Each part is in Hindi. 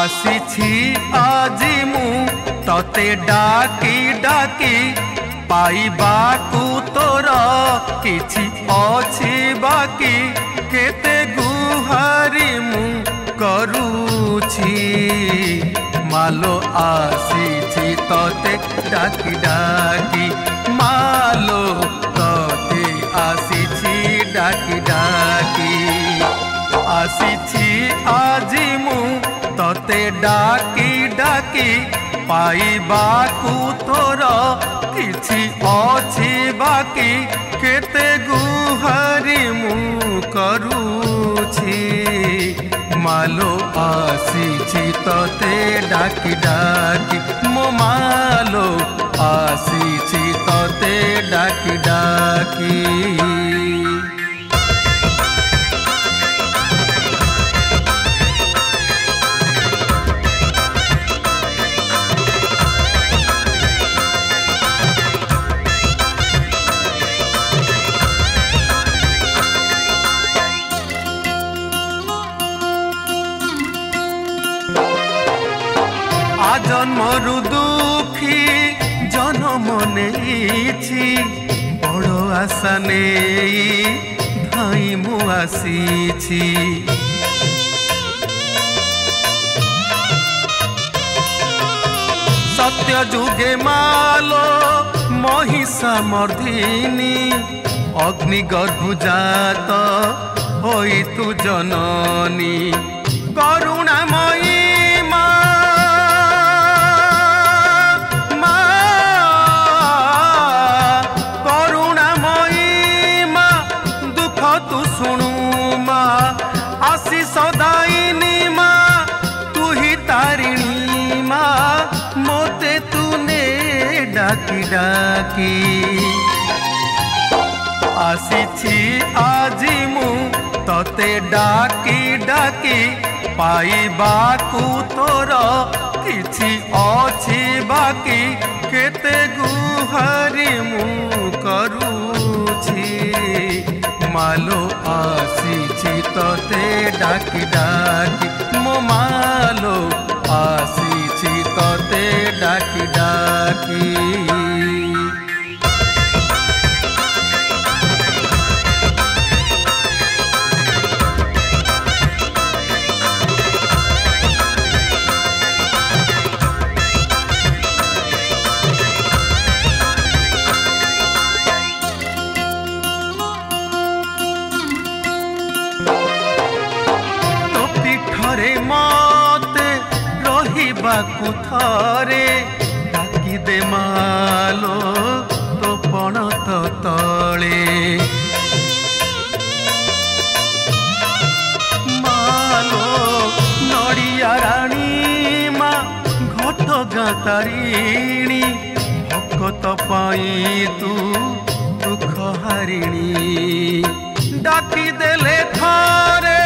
आसीछि आजी मु तते डाकी डाकी पाइबाकू तोर किछि अछि बाकी केते गुहारी मु करूछि मालो आसीछि तते डाकी डाकी मालो तते आसीछि डाकी डाकी आसीछि आजी मु तते डाकी डाकी पाइबाकू तोर किछि अछि बाकी केते गुहारी मु करूछि मालो आसीछि तते डाकी डाकी मो मालो आसीछि तते डाकी डाकी। जन्मरु दुखी जन्म नेछि बड़ आशा नहीं धाई मु आसीछि सत्य जुगे मालो महिषा मर्दिनी अग्निगर्भ जात होई तु जननी करुणामयी सदाइनी माँ तू ही तारिणी माँ मोते तूने डाकी डाकी आसीछि आजी मु तते डाकी डाकी पाइबाकू तोर किछि अछि बाकी केते गुहारी मु करूछि मालो आसीछि तते डाकी डाकी मो मालो आसीछि तते डाकी डाकी। मते रहिबाकू थरे डाकी दे मालो तो पणत तले मालो नड़िया राणी मा घट गातारिणी भकत पाई तू दुख हारिणी डाकी देले थरे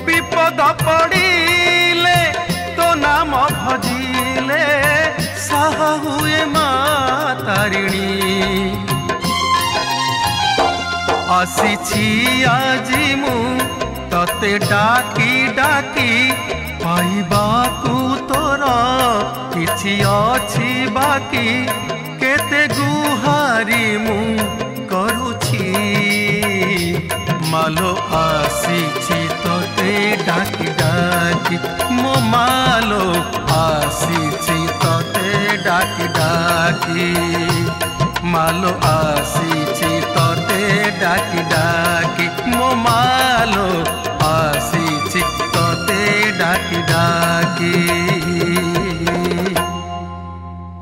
विपद पड़िले तो नाम भजिले साहा हुए माँ तारिणी आसीछि आजी मु तते डाकी डाकी पाइबाकू तोर किछि अछि बाकी केते गुहारी मु करूछि मालो आसीछि तते डाकी डाकी मो मालो आसीछि तते डाकी डाकी मालो आसीछि तते डाकी डाकी।